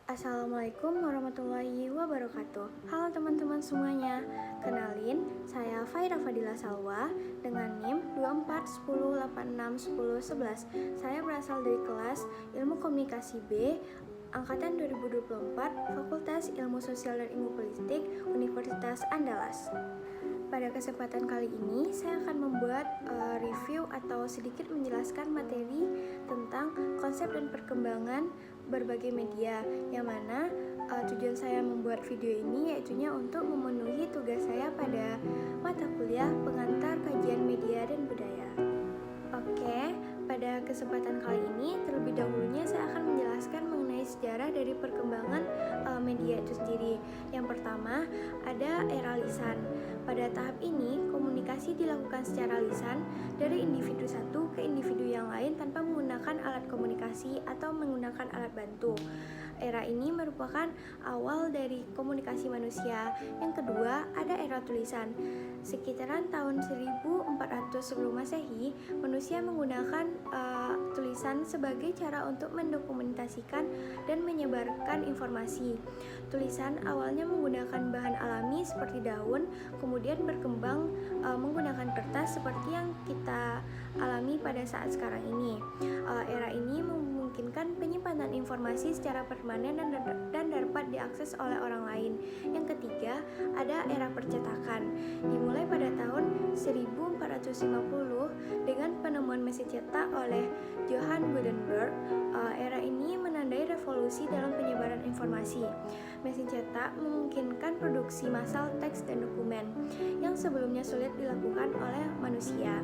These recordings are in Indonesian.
Assalamualaikum warahmatullahi wabarakatuh. Halo teman-teman semuanya. Kenalin, saya Faira Fadila Salwa dengan NIM 2410861011. Saya berasal dari kelas Ilmu Komunikasi B angkatan 2024, Fakultas Ilmu Sosial dan Ilmu Politik, Universitas Andalas. Pada kesempatan kali ini, saya akan membuat review atau sedikit menjelaskan materi tentang konsep dan perkembangan berbagai media, yang mana tujuan saya membuat video ini yaitunya untuk memenuhi tugas saya pada mata kuliah pengantar kajian media dan budaya. Oke, pada kesempatan kali ini terlebih dahulunya saya akan menjelaskan mengenai sejarah dari perkembangan media itu sendiri. Yang pertama, ada era lisan. Pada tahap ini, komunikasi dilakukan secara lisan dari individu satu ke individu yang lain tanpa menggunakan alat komunikasi atau menggunakan alat bantu. Era ini merupakan awal dari komunikasi manusia. Yang kedua, ada era tulisan. Sekitaran tahun 1400 sebelum Masehi, manusia menggunakan tulisan sebagai cara untuk mendokumentasikan dan menyebarkan informasi. Tulisan awalnya menggunakan bahan alami seperti daun, kemudian berkembang menggunakan kertas seperti yang kita alami pada saat sekarang ini. Era ini memungkinkan penyimpanan informasi secara permanen dan dapat diakses oleh orang lain. Yang ketiga, ada era percetakan. Dimulai pada tahun 1450 dengan penemuan mesin cetak oleh Johann Gutenberg. Era ini menandai revolusi dalam penyebaran informasi. Mesin cetak memungkinkan produksi massal teks dan dokumen yang sebelumnya sulit dilakukan oleh manusia.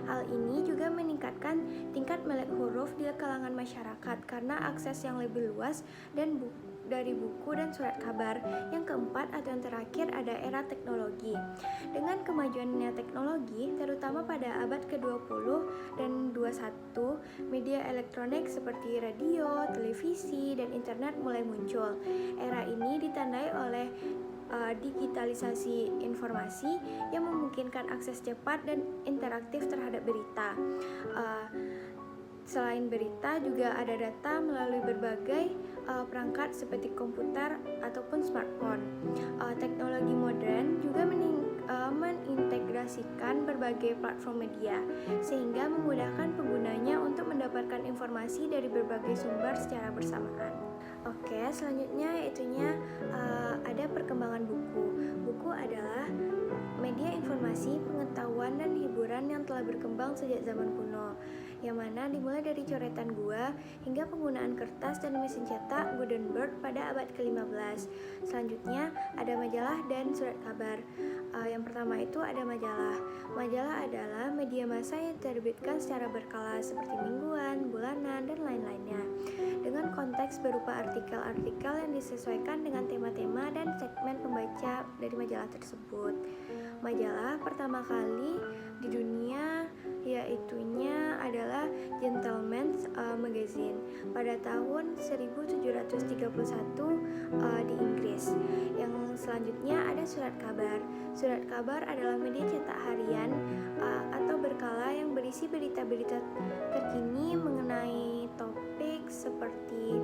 Hal ini juga meningkatkan tingkat melek huruf di kalangan masyarakat karena akses yang lebih luas dan dari buku dan surat kabar. Yang keempat atau yang terakhir ada era teknologi. Dengan kemajuannya teknologi, terutama pada abad ke-20 dan 21, media elektronik seperti radio, televisi, dan internet mulai muncul. Era ini ditandai oleh digitalisasi informasi yang memungkinkan akses cepat dan interaktif terhadap berita. Selain berita, juga ada data melalui berbagai perangkat seperti komputer ataupun smartphone. Teknologi modern juga mengintegrasikan berbagai platform media, sehingga memudahkan penggunanya untuk mendapatkan informasi dari berbagai sumber secara bersamaan. Oke, selanjutnya yaitunya ada perkembangan buku. Buku adalah media informasi, pengetahuan, dan hiburan yang telah berkembang sejak zaman kuno, yang mana dimulai dari coretan gua hingga penggunaan kertas dan mesin cetak Gutenberg pada abad ke-15. Selanjutnya ada majalah dan surat kabar. Yang pertama itu ada majalah. Majalah adalah media massa yang diterbitkan secara berkala seperti mingguan, bulanan, dan lain-lainnya, dengan konteks berupa artikel-artikel yang disesuaikan dengan tema-tema dan segmen pembaca dari majalah tersebut. Majalah pertama kali di dunia yaitunya adalah Gentleman's Magazine pada tahun 1731 di Inggris. Yang selanjutnya ada surat kabar. Surat kabar adalah media cetak harian atau berkala yang berisi berita-berita terkini mengenai topik seperti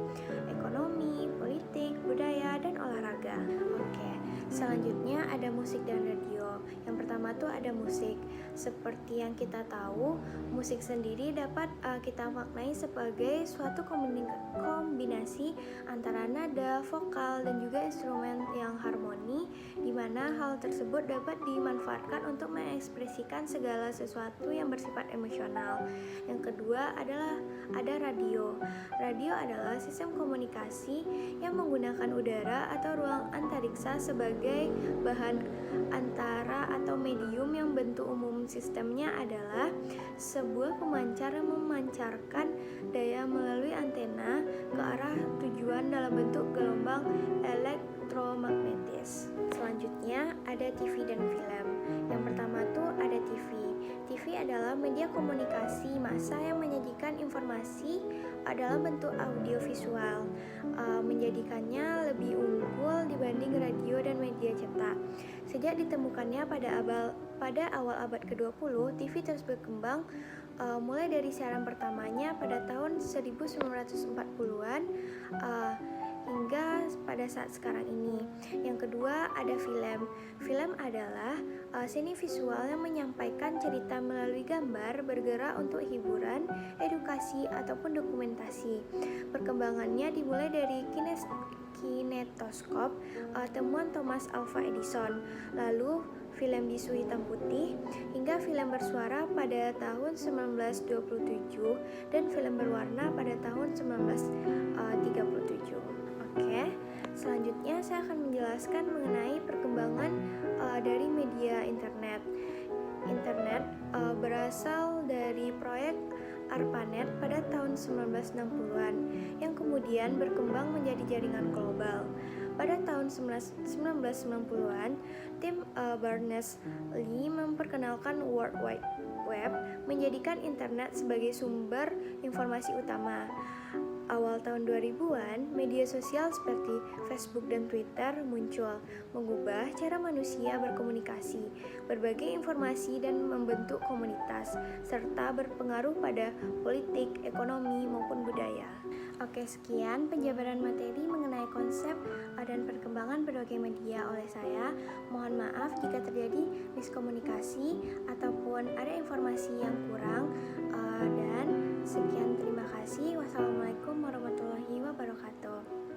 ekonomi, politik, budaya, dan olahraga. Oke, selanjutnya ada musik dan radio. Yang pertama tuh ada musik. Seperti yang kita tahu, musik sendiri dapat kita maknai sebagai suatu kombinasi antara nada, vokal, dan juga instrumen yang harmoni, di mana hal tersebut dapat dimanfaatkan untuk mengekspresikan segala sesuatu yang bersifat emosional. Yang kedua adalah ada radio. Radio adalah sistem komunikasi yang menggunakan udara atau ruang antariksa sebagai bahan antara atau medium, yang bentuk umum sistemnya adalah sebuah pemancar yang memancarkan daya melalui antena ke arah tujuan dalam bentuk gelombang elektromagnetis. Selanjutnya ada TV dan film. Yang pertama tuh ada TV. TV adalah media komunikasi massa yang menyajikan informasi dalam bentuk audiovisual, menjadikannya lebih unggul dibanding radio dan media cetak. Sejak ditemukannya pada awal abad ke-20, TV terus berkembang mulai dari siaran pertamanya pada tahun 1940-an hingga pada saat sekarang ini. Yang kedua ada film. Film adalah seni visual yang menyampaikan cerita melalui gambar bergerak untuk hiburan, edukasi, ataupun dokumentasi. Perkembangannya dimulai dari kinetoskop, temuan Thomas Alva Edison, lalu film bisu hitam putih, hingga film bersuara pada tahun 1927 dan film berwarna pada tahun 1937. Oke, selanjutnya saya akan menjelaskan mengenai perkembangan dari media internet. Internet berasal dari proyek ARPANET pada tahun 1960-an yang kemudian berkembang menjadi jaringan global. Pada tahun 1990-an, tim Berners-Lee memperkenalkan World Wide Web, menjadikan internet sebagai sumber informasi utama. Awal tahun 2000-an, media sosial seperti Facebook dan Twitter muncul, mengubah cara manusia berkomunikasi, berbagi informasi dan membentuk komunitas, serta berpengaruh pada politik, ekonomi, maupun budaya. Oke, sekian penjabaran materi mengenai konsep dan perkembangan berbagai media oleh saya. Mohon maaf jika terjadi miskomunikasi ataupun ada informasi yang kurang. Dan sekian, terima kasih. Wassalamualaikum warahmatullahi wabarakatuh.